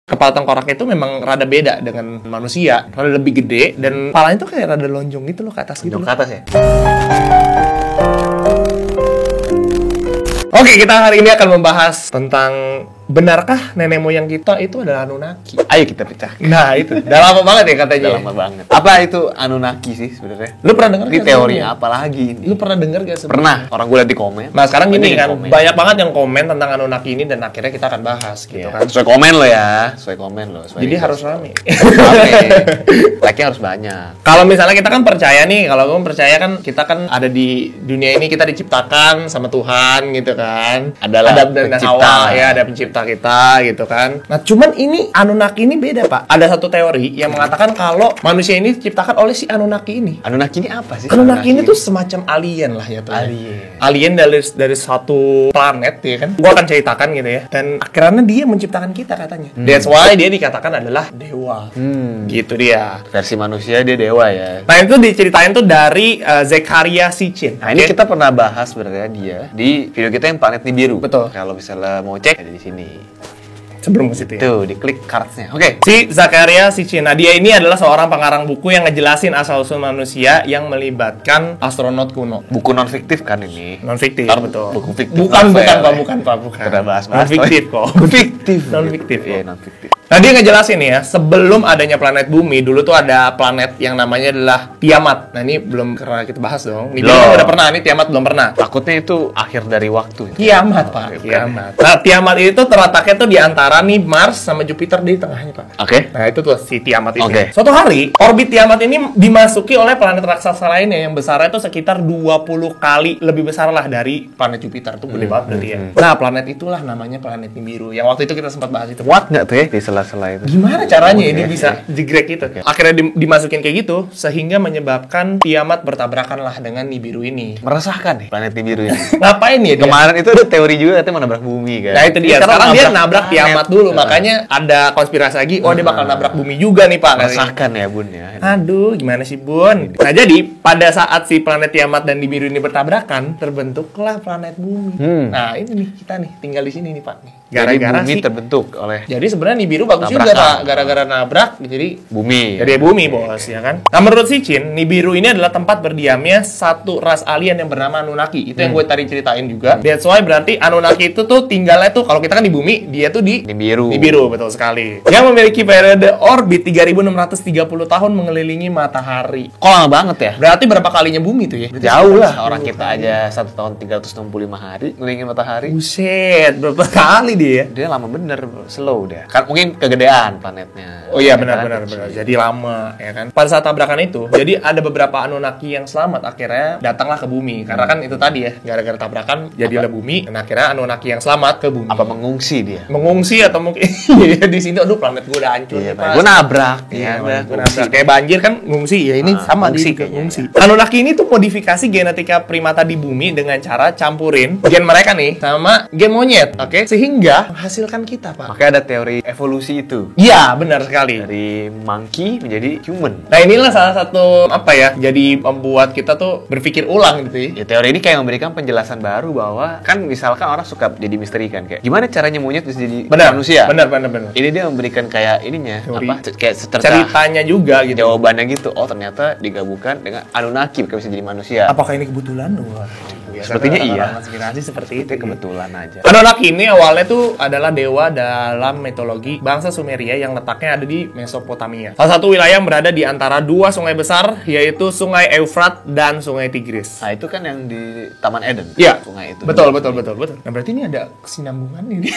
Kepala tengkorak itu memang rada beda dengan manusia, rada lebih gede dan kepalanya tuh kayak rada lonjong gitu loh ke atas gitu. Lonjong ke atas ya? Oke, kita hari ini akan membahas tentang benarkah nenek moyang kita itu adalah Anunnaki? Ayo kita pecah. Nah, itu udah lama banget ya katanya. Udah lama banget. Apa itu Anunnaki sih sebenarnya? Lu pernah dengar Ini teorinya apa lagi ini? Lu pernah dengar gak sebenarnya? Pernah. Orang gue liat di komen. Nah, sekarang gini kan, komen. banyak banget yang komen tentang Anunnaki ini dan akhirnya kita akan bahas gitu kan. Sesuai komen lo ya. Sesuai komen lo. Jadi harus rame. Like-nya harus banyak. Kalau misalnya kita kan percaya nih, kalau kamu percaya kan kita kan ada di dunia ini, kita diciptakan sama Tuhan gitu kan. Ada pencipta. ada pencipta kita gitu kan. Nah, cuman ini Anunnaki ini beda, Pak. Ada satu teori yang mengatakan kalau manusia ini diciptakan oleh si Anunnaki ini. Anunnaki ini apa sih? Anunnaki ini tuh semacam alien lah ya tuh. Alien dari satu planet ya kan. Gua akan ceritakan gitu ya. Dan akhirnya dia menciptakan kita katanya. That's why dia dikatakan adalah dewa. Gitu dia. Versi manusia dia dewa ya. Nah, itu diceritain tuh dari Zecharia Sitchin. Nah, ini kita pernah bahas sebenarnya dia di video kita yang Planet Nibiru. Betul. Kalau misalnya mau cek ada di sini. Sebelum ke situ ya. Tuh, diklik cards-nya. Oke. Si Zecharia Sitchin. Nah, dia ini adalah seorang pengarang buku yang ngejelasin asal-usul manusia yang melibatkan astronot kuno. Buku non fiktif kan ini? Non fiktif, Ntar betul. buku fiktif. Bukan, Novel. bukan. Kita bahas Non fiktif kok. Fiktif. Non fiktif. Iya, non fiktif. Nah, dia ngejelasin nih ya, sebelum adanya planet bumi, dulu tuh ada planet yang namanya adalah Tiamat. Nah, ini belum pernah kita bahas dong. Ini udah pernah, ini Tiamat belum pernah. Takutnya itu akhir dari waktu. Kiamat, Pak. Kiamat. Nah, Tiamat itu terletaknya tuh di antara nih Mars sama Jupiter di tengahnya, Pak. Oke. Nah, itu tuh si Tiamat ini. Oke. Suatu hari, orbit Tiamat ini dimasuki oleh planet raksasa lainnya yang besarnya itu sekitar 20 kali lebih besar lah dari planet Jupiter. Tuh gede banget berarti ya. Nah, planet itulah namanya planet Nibiru. Yang waktu itu kita sempat bahas itu. Kuat nggak tuh ya di sela-sela itu? Gimana caranya ini bisa jegrek gitu? Akhirnya dimasukin kayak gitu sehingga menyebabkan Tiamat bertabrakan lah dengan Nibiru ini. Meresahkan nih planet Nibiru ini. Ngapain ya dia? Kemarin itu ada teori juga katanya mau nabrak bumi kan. Nah, itu dia. Sekarang dia nabrak Tiamat dulu. Makanya ada konspirasi lagi. Oh, dia bakal nabrak bumi juga nih, Pak. Meresahkan ya, Bun ya. Aduh, gimana sih, Bun? Nah, jadi pada saat si planet Tiamat dan Nibiru ini bertabrakan, terbentuklah planet bumi. Nah, ini nih kita nih tinggal di sini nih, Pak. Gara-gara bumi sih terbentuk oleh. Jadi sebenarnya Nibiru bagus juga, Pak. Gara-gara nabrak jadi Bumi. Jadi bumi, Bos, ya kan? Nah, menurut Sitchin, Nibiru ini adalah tempat berdiamnya satu ras alien yang bernama Anunnaki. Itu yang gue tadi ceritain juga. That's why berarti Anunnaki itu tuh tinggalnya tuh, kalau kita kan di bumi, dia tuh di Nibiru. Nibiru, betul sekali. Yang memiliki periode orbit 3630 tahun mengelilingi matahari. Kok lama banget ya? Berarti berapa kalinya bumi tuh ya? Jauh lah. Orang kita aja 1 tahun 365 hari ngelilingin matahari. Buset, berapa kali dia? Dia lama bener, slow dia. Kan mungkin kegedean planetnya. Oh iya, benar. Jadi lama ya kan. Pada saat tabrakan itu, jadi ada beberapa Anunnaki yang selamat akhirnya datanglah ke bumi. Karena kan itu tadi ya, gara-gara tabrakan jadilah bumi dan akhirnya Anunnaki yang selamat ke bumi. Apa mengungsi dia? Mengungsi atau mungkin di sini aduh planet gue udah hancur nih, Pak. Gue nabrak. Iya, Ya, gue nabrak. Kayak banjir kan ngungsi ya, ini sama ngungsi di kayaknya. ngungsi. Anunnaki ini tuh modifikasi genetika primata di bumi dengan cara campurin gen mereka nih sama gen monyet, oke? Sehingga menghasilkan kita, Pak. Makanya ada teori evolusi itu. Iya, benar sekali. Dari monkey menjadi human. Nah, inilah salah satu apa ya, jadi membuat kita tuh berpikir ulang gitu ya. Ya teori ini kayak memberikan penjelasan baru bahwa kan misalkan orang suka jadi misteri kan kayak gimana caranya monyet bisa jadi manusia. Benar. Ini dia memberikan kayak ininya Teori. kayak secerca Ceritanya juga gitu. jawabannya gitu. Oh, ternyata digabungkan dengan Anunnaki bisa jadi manusia. Apakah ini kebetulan? Sepertinya iya. Konspirasi seperti itu. Kebetulan aja. Anunnaki ini awalnya tuh adalah dewa dalam mitologi bangsa Sumeria yang letaknya ada di Mesopotamia. Salah satu wilayah yang berada di antara dua sungai besar, yaitu Sungai Eufrat dan Sungai Tigris. Nah, itu kan yang di Taman Eden. Iya, Sungai itu. betul. Nah, berarti ini ada kesinambungan ini.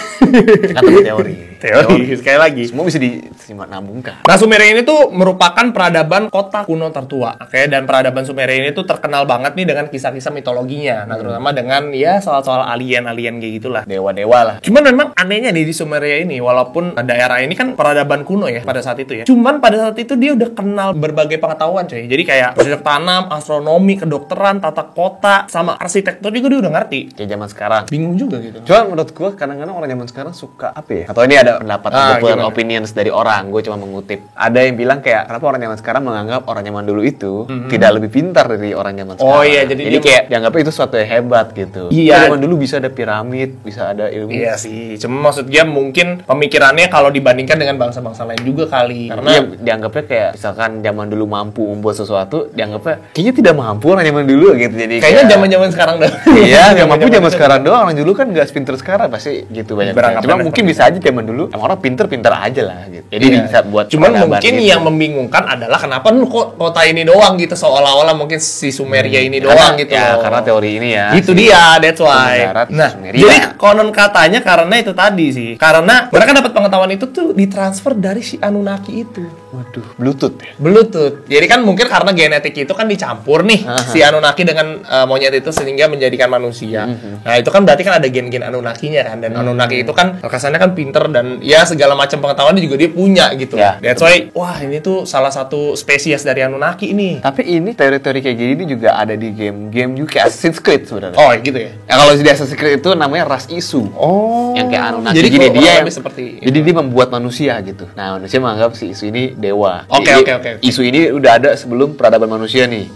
Kan teori. Sekali lagi. Semua bisa dinambungkan. Nah, Sumeria ini tuh merupakan peradaban kota kuno tertua. Oke, dan peradaban Sumeria ini tuh terkenal banget nih dengan kisah-kisah mitologinya. Nah, terutama dengan ya soal-soal alien-alien kayak gitulah. Dewa-dewa lah. Cuman memang anehnya nih di Sumeria ini, walaupun daerah ini kan peradaban kuno ya pada saat itu ya. Cuman pada saat itu dia udah kenal berbagai pengetahuan, coy. Jadi kayak bercocok tanam, astronomi, kedokteran, tata kota, sama arsitektur juga dia udah ngerti. Kayak zaman sekarang. Bingung juga gitu. Cuma menurut gue kadang-kadang orang zaman sekarang suka apa ya? Atau ini ada pendapat popular opinions dari orang. Gue cuma mengutip. Ada yang bilang kayak kenapa orang zaman sekarang menganggap orang zaman dulu itu tidak lebih pintar dari orang zaman sekarang. Oh iya, jadi kayak dianggapnya itu suatu sesuatu yang hebat gitu. Iya. Zaman dulu bisa ada piramid, bisa ada ilmu. Iya sih, cuma maksudnya mungkin pemikirannya kalau dibandingkan dengan bangsa-bangsa lain juga kali. Karena Iya, dianggapnya kayak misalkan zaman dulu mampu membuat sesuatu, dianggapnya kayaknya tidak mampu orang zaman dulu gitu. Jadi kayaknya zaman-zaman sekarang dah. Iya, yang mampu zaman sekarang doang. Orang dulu kan nggak sepinter sekarang, pasti gitu banyak. Cuma mungkin bisa aja zaman dulu emang orang pinter-pinter aja lah gitu. Jadi bisa buat cuman peradaban mungkin gitu. yang membingungkan adalah kenapa lu kok kota ini doang gitu, seolah-olah mungkin si Sumeria ini doang gitu ya, loh. karena teori ini ya. Itu dia, that's why. Darat, Nah, Sumeria. jadi konon katanya karena itu tadi sih. Karena mereka dapat pengetahuan itu tuh ditransfer dari si Anunnaki itu. Waduh, Bluetooth ya. Bluetooth. Jadi kan mungkin karena genetik itu kan dicampur nih si Anunnaki dengan monyet itu sehingga menjadikan manusia. Nah, itu kan berarti kan ada gen-gen Anunnakinya kan, dan Anunnaki itu kan kesannya kan pinter dan ya segala macam pengetahuan juga dia punya gitu. Ya, That's why wah ini tuh salah satu spesies dari Anunnaki ini. Tapi ini teori-teori kayak gini juga ada di game-game juga, kayak Assassin's Creed sebenarnya. Oh, gitu ya. Ya kalau di Assassin's Creed itu namanya ras isu. Oh. Yang kayak Anunnaki. Jadi Gini, dia lebih seperti jadi dia membuat manusia gitu. Nah, manusia menganggap si isu ini dewa. Oke, Jadi, oke. Isu ini udah ada sebelum peradaban manusia nih.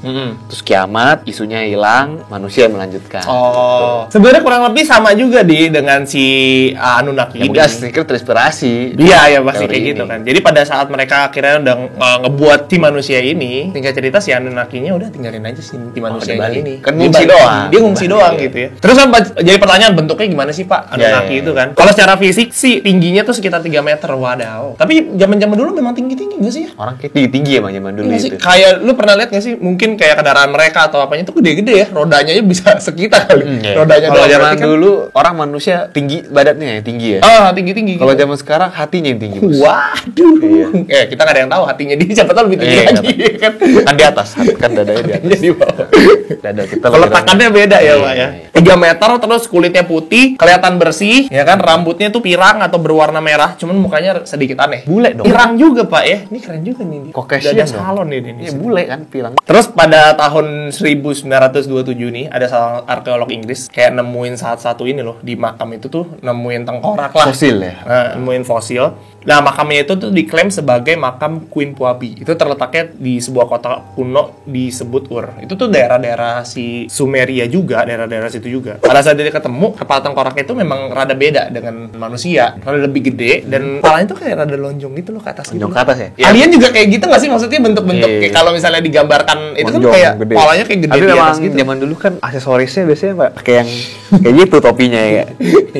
Terus kiamat, isunya hilang, manusia yang melanjutkan. Oh. Sebenarnya kurang lebih sama juga dengan si Anunnaki Ya, ini. mungkin Assassin's Creed terinspirasi. Iya, ya pasti teori kayak gitu ini. kan. Jadi pada saat mereka akhirnya udah ngebuat si manusia ini, tinggal cerita si Anunnakinya udah tinggalin aja si manusia dibalik. ini. Kan Dia ngungsi balik. doang. Dia ngungsi Balik, doang iya. gitu ya. Terus kan jadi pertanyaan bentuknya gimana sih Pak Anunnaki Iya. itu kan? Kalau secara fisik sih tingginya tuh sekitar 3 meter, wadaw. Tapi zaman-zaman dulu memang tinggi-tinggi nggak sih ya? Orang kayak tinggi-tinggi emang zaman dulu Iya sih, itu. kayak lu pernah lihat nggak sih? Mungkin kayak kendaraan mereka atau apanya itu gede-gede ya, rodanya aja bisa sekitar kali. Iya. Rodanya Kalau doang, zaman berarti kan- dulu orang manusia tinggi badannya ya, tinggi ya. tinggi-tinggi. Kalau zaman sekarang hatinya yang tinggi. Bos. Waduh. Iya. Kita nggak ada yang tahu hatinya dia, siapa tahu lebih tinggi Iya, lagi kan. Kan di atas, kan dadanya di atas. Hatinya di bawah. Dada kita Kalau lebih letakannya rendah. beda ya, Iya, Pak ya. iya. 3 meter terus kulitnya putih, kelihatan bersih, ya kan, rambutnya tuh pirang atau berwarna merah, cuman mukanya sedikit aneh. Bule dong. Pirang juga, Pak ya. Ini keren juga nih. Caucasian Dada dong. salon ini. Iya, bule kan pirang. Terus pada tahun 1927 nih ada seorang arkeolog Inggris kayak nemuin satu ini loh di makam itu tuh nemuin tengkorak lah. Fosil ya. Nah, nemuin fosil. Nah, makamnya itu tuh diklaim sebagai makam Queen Puabi. Itu terletaknya di sebuah kota kuno disebut Ur. Itu tuh daerah-daerah si Sumeria juga, daerah-daerah situ juga. Pada saat dia ketemu, kepala tengkoraknya itu memang rada beda dengan manusia. Rada lebih gede dan kepalanya tuh kayak rada lonjong gitu loh ke atas. Lonjong gitu. ke atas ya? Iya. Alien juga kayak gitu nggak sih? Maksudnya bentuk-bentuk Iya. kayak kalau misalnya digambarkan itu kan Lonjong, kayak gede. kepalanya kayak gede Tapi di memang atas gitu. zaman dulu kan aksesorisnya biasanya Pak pakai yang kayak gitu topinya ya.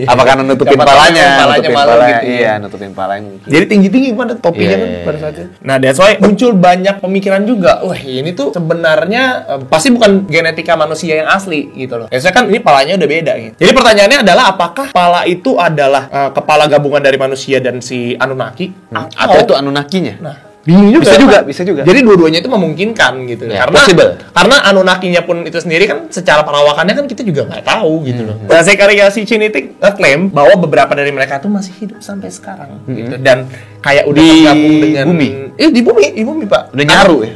Apa karena nutupin Siapa tahu palanya? palanya Nutupin malu palanya. gitu ya. Iya, nutupin palanya mungkin. Jadi tinggi-tinggi pada topinya Iya, kan iya, pada iya. saat itu. Nah, that's why muncul banyak pemikiran juga. Wah, ini tuh sebenarnya pasti bukan genetika manusia yang asli gitu loh. Biasanya kan ini palanya udah beda gitu. Jadi pertanyaannya adalah apakah pala itu adalah kepala gabungan dari manusia dan si Anunnaki Atau itu Anunnakinya? Nah, bingung juga. Bisa juga, Pak. bisa juga. Jadi dua-duanya itu memungkinkan gitu. Ya, karena possible. karena Anunnakinya pun itu sendiri kan secara perawakannya kan kita juga nggak tahu gitu loh. Nah, Zechariah Sitchin itu ngeklaim bahwa beberapa dari mereka tuh masih hidup sampai sekarang gitu. Dan kayak udah Di tergabung dengan bumi? Di bumi Pak. Udah nyaru ya?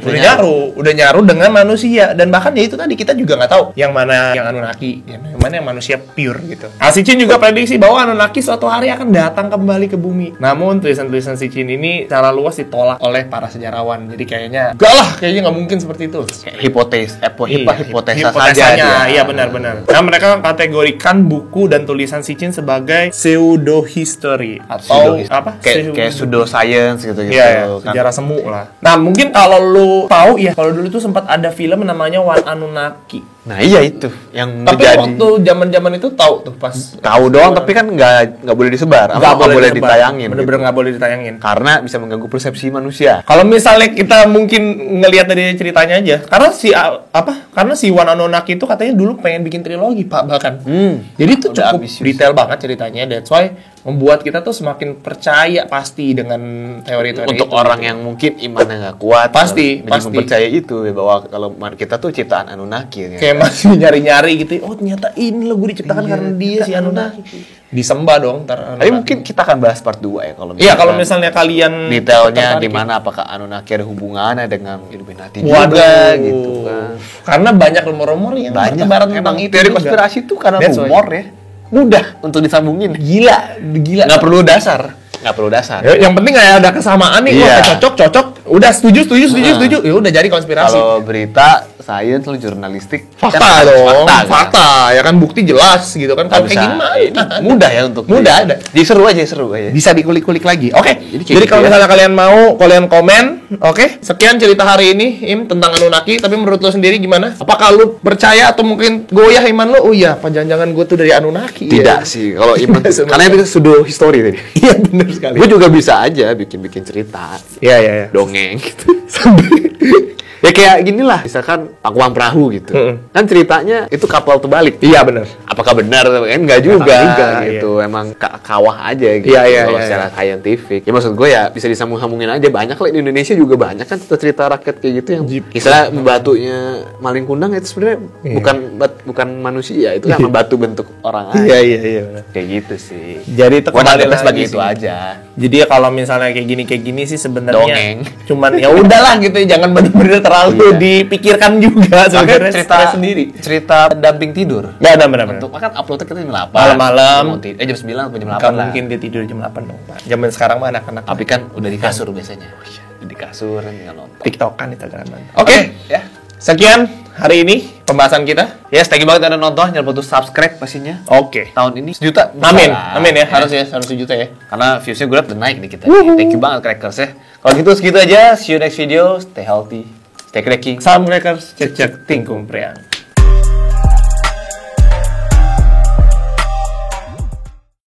Udah nyaru dengan manusia dan bahkan ya itu tadi kita juga nggak tahu yang mana yang Anunnaki, yang mana yang manusia pure gitu. Nah, Sitchin juga prediksi bahwa Anunnaki suatu hari akan datang kembali ke bumi. Namun tulisan-tulisan Sitchin ini secara luas ditolak oleh para sejarawan. Jadi kayaknya kayaknya nggak mungkin seperti itu. Hipotesa saja Hipotesanya, dia. iya benar-benar. Nah, mereka kategorikan buku dan tulisan Sitchin sebagai pseudo history atau apa? Kayak pseudo science gitu-gitu. Iya, kan. sejarah semu lah. Nah, mungkin kalau lu tahu ya, kalau dulu tuh sempat ada film namanya One Anunnaki. Nah, iya itu yang Tapi menjadi waktu zaman-zaman itu tahu tuh pas tahu doang tapi kan nggak boleh disebar. Nggak boleh disebar. ditayangin. Bener-bener gitu. nggak boleh ditayangin. Karena bisa mengganggu persepsi manusia. Kalau misalnya kita mungkin ngelihat dari ceritanya aja, karena karena si One Anunnaki itu katanya dulu pengen bikin trilogi Pak bahkan. Jadi itu Udah cukup ambisius. detail banget ceritanya. That's why membuat kita tuh semakin percaya pasti dengan teori-teori Untuk itu. orang yang mungkin imannya nggak kuat, Pasti, jadi pasti. mempercaya itu ya, bahwa kalau kita tuh ciptaan Anunnaki. Ya. Kayak masih nyari-nyari gitu. Oh ternyata ini loh gue diciptakan Iya, karena dia si kita Anunnaki. Disembah dong ntar Tapi Anunnaki. mungkin kita akan bahas part 2 ya kalau Iya kalau misalnya kalian detailnya tertarik. di mana apakah Anunnaki ada hubungannya dengan Illuminati Waduh, juga gitu kan. Karena banyak rumor-rumor yang Banyak bertebaran emang tentang itu teori juga. konspirasi itu karena That's why. rumor ya. Mudah untuk disambungin. Gila. Nggak perlu dasar. Ya, yang penting kayak ada kesamaan nih, Iya. wah cocok, Udah setuju. Ya udah jadi konspirasi. Kalau berita sains lu jurnalistik Fakta kan dong, kan? fakta ya kan, bukti jelas gitu kan. Kalau Nggak kayak bisa. gini mah Ini mudah ya untuk mudah ada. Jadi seru aja. Bisa dikulik-kulik lagi. Oke. Jadi kayak Jadi gitu kalau ya. misalnya kalian mau, kalian komen. Oke. Sekian cerita hari ini, Im, tentang Anunnaki. Tapi menurut lo sendiri gimana? Apakah lu percaya atau mungkin goyah iman lo? Oh iya, apa jangan-jangan gue tuh dari Anunnaki? Tidak ya? sih, kalau iman Tidak semuanya. karena itu pseudo history tadi. Iya benar sekali. Gue juga bisa aja bikin cerita, Iya. dongeng gitu. Ya kayak gini lah, misalkan Pakuang Perahu gitu. Kan ceritanya itu kapal terbalik. Iya benar. Apakah benar? Kan enggak juga, juga, gitu. Emang kawah aja gitu. Iya, kalau iya, secara scientific. Ya maksud gue ya bisa disambung-sambungin aja. Banyak lah di Indonesia juga banyak kan cerita rakyat kayak gitu yang misalnya batunya Maling Kundang itu sebenarnya bukan manusia, itu kan batu bentuk orang aja. Iya. Benar. Kayak gitu sih. Jadi itu Gua kembali nangkepnya sebagai lagi itu sih. aja. Jadi ya kalau misalnya kayak gini sih sebenarnya Dongeng. cuman ya udahlah gitu, jangan benar-benar terlalu Iya. dipikirkan juga sebenarnya. cerita stres sendiri. cerita damping tidur. Nggak ada benar. Untuk kan uploadnya kita jam 8. Malam-malam. Jam 9 atau jam 8 Nggak lah. mungkin dia tidur jam 8 dong, Pak. Zaman sekarang mah anak-anak Tapi kan udah di kasur biasanya. Udah di kasur kan tinggal nonton. TikTokan itu jangan. Oke. Ya. Sekian hari ini pembahasan kita. Ya, thank you banget udah nonton. Jangan lupa untuk subscribe pastinya. Oke. Tahun ini 1 juta. Amin. Bisa. Amin ya. Harus 1 juta ya. Karena viewsnya gue udah naik nih kita. Thank you banget Crackers ya. Kalau gitu segitu aja. See you next video. Stay healthy. Stay cracking. Salam crackers, cek tingkung priang.